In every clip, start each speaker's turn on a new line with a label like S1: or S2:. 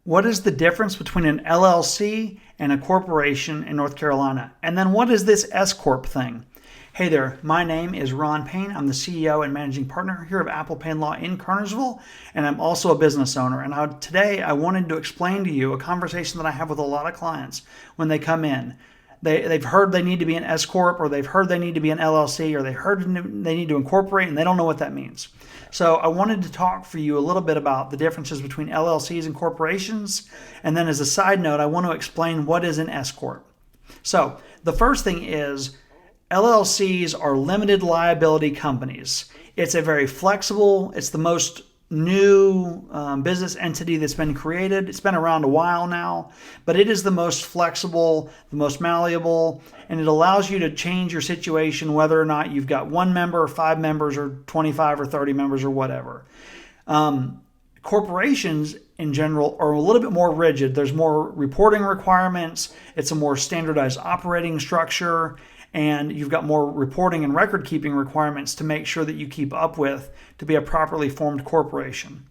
S1: What is the difference between an LLC and a corporation in North Carolina? And then what is this S-Corp thing? Hey there, my name is Ron Payne. I'm the CEO and managing partner here of Apple Payne Law in Kernersville, and I'm also a business owner. And today I wanted to explain to you a conversation that I have with a lot of clients when they come in. They've heard they need to be an S-Corp, or they've heard they need to be an LLC, or they heard they need to incorporate, and they don't know what that means. So I wanted to talk for you a little bit about the differences between LLCs and corporations. And then as a side note, I want to explain what is an S-Corp. So the first thing is LLCs are limited liability companies. It's a very flexible, it's the most new business entity that's been created. It's been around a while now, but it is the most flexible, the most malleable, and it allows you to change your situation whether or not you've got 1 member, or 5 members, or 25 or 30 members, or whatever. Corporations in general are a little bit more rigid. There's more reporting requirements. It's a more standardized operating structure, and you've got more reporting and record keeping requirements to make sure that you keep up with to be a properly formed corporation.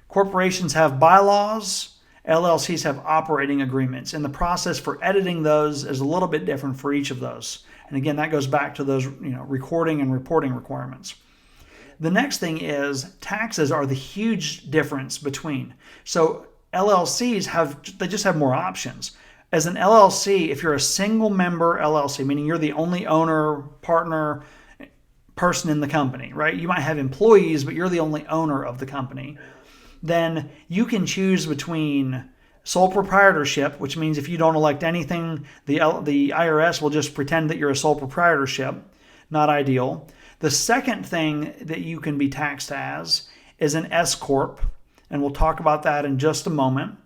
S1: Corporations have bylaws. LLCs have operating agreements, and the process for editing those is a little bit different for each of those. And again, that goes back to those recording and reporting requirements. The next thing is taxes are the huge difference between. So LLCs they just have more options. As an LLC, if you're a single member LLC, meaning you're the only owner, partner, person in the company, right? You might have employees, but you're the only owner of the company. Then you can choose between sole proprietorship, which means if you don't elect anything, the IRS will just pretend that you're a sole proprietorship. Not ideal. The second thing that you can be taxed as is an S-Corp, and we'll talk about that in just a moment.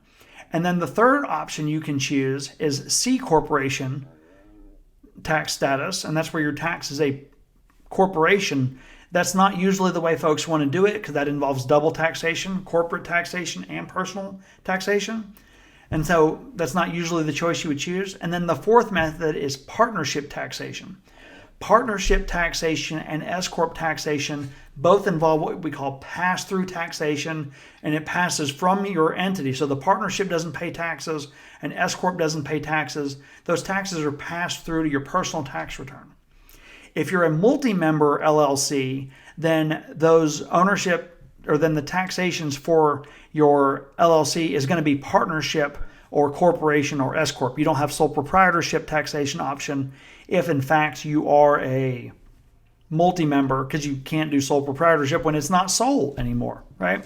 S1: And then the third option you can choose is C-Corporation tax status, and that's where you're taxed as a corporation. That's not usually the way folks want to do it because that involves double taxation, corporate taxation and personal taxation. And so that's not usually the choice you would choose. And then the fourth method is partnership taxation. Partnership taxation and S-Corp taxation both involve what we call pass-through taxation, and it passes from your entity. So the partnership doesn't pay taxes and S-Corp doesn't pay taxes. Those taxes are passed through to your personal tax return. If you're a multi-member LLC, then those ownership or then the taxations for your LLC is going to be partnership or corporation or S-Corp. You don't have sole proprietorship taxation option if in fact you are a multi-member, because you can't do sole proprietorship when it's not sole anymore, right?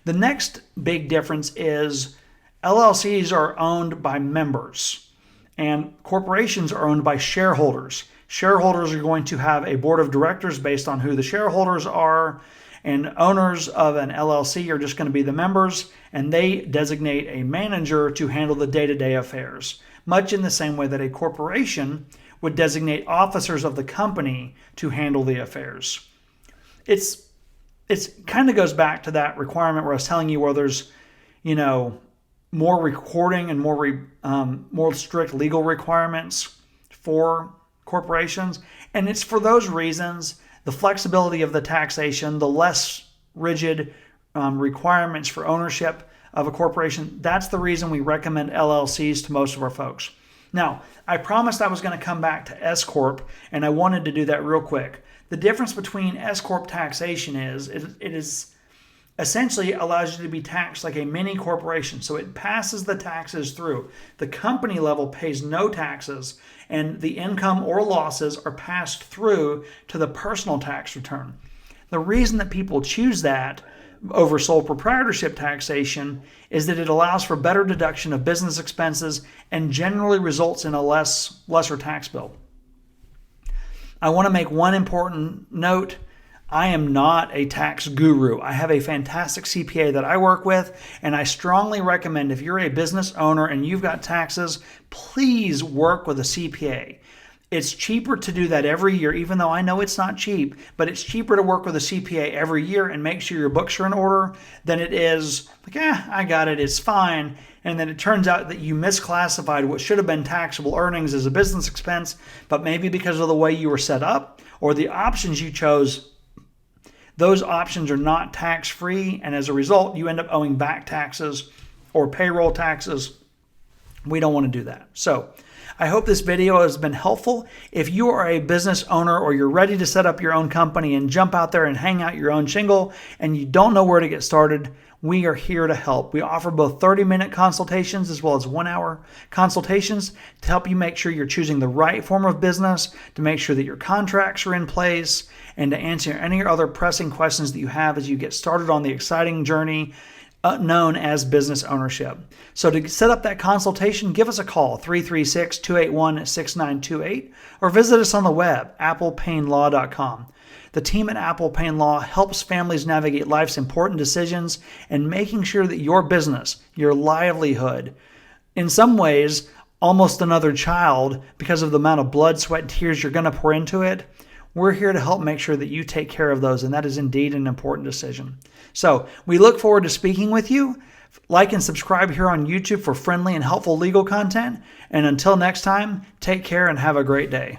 S1: The next big difference is LLCs are owned by members and corporations are owned by shareholders. Shareholders are going to have a board of directors based on who the shareholders are, and owners of an LLC are just going to be the members, and they designate a manager to handle the day-to-day affairs, much in the same way that a corporation would designate officers of the company to handle the affairs. It's kind of goes back to that requirement where I was telling you where there's, more recording and more strict legal requirements for corporations. And it's for those reasons, the flexibility of the taxation, the less rigid requirements for ownership of a corporation, that's the reason we recommend LLCs to most of our folks. Now, I promised I was going to come back to S-Corp, and I wanted to do that real quick. The difference between S-Corp taxation is it is essentially allows you to be taxed like a mini corporation. So it passes the taxes through. The company level pays no taxes, and the income or losses are passed through to the personal tax return. The reason that people choose that over sole proprietorship taxation is that it allows for better deduction of business expenses and generally results in a lesser tax bill. I want to make one important note. I am not a tax guru. I have a fantastic CPA that I work with, and I strongly recommend if you're a business owner and you've got taxes, please work with a CPA. It's cheaper to do that every year, even though I know it's not cheap, but it's cheaper to work with a CPA every year and make sure your books are in order than it is like, I got it, it's fine. And then it turns out that you misclassified what should have been taxable earnings as a business expense, but maybe because of the way you were set up or the options you chose, those options are not tax-free, and as a result, you end up owing back taxes or payroll taxes. We don't want to do that. So I hope this video has been helpful. If you are a business owner or you're ready to set up your own company and jump out there and hang out your own shingle and you don't know where to get started, we are here to help. We offer both 30-minute consultations as well as 1-hour consultations to help you make sure you're choosing the right form of business, to make sure that your contracts are in place, and to answer any other pressing questions that you have as you get started on the exciting journey known as business ownership. So to set up that consultation, give us a call, 336-281-6928, or visit us on the web, applepaynelaw.com. The team at Apple Payne Law helps families navigate life's important decisions and making sure that your business, your livelihood, in some ways, almost another child because of the amount of blood, sweat, and tears you're going to pour into it. We're here to help make sure that you take care of those, and that is indeed an important decision. So we look forward to speaking with you. Like and subscribe here on YouTube for friendly and helpful legal content. And until next time, take care and have a great day.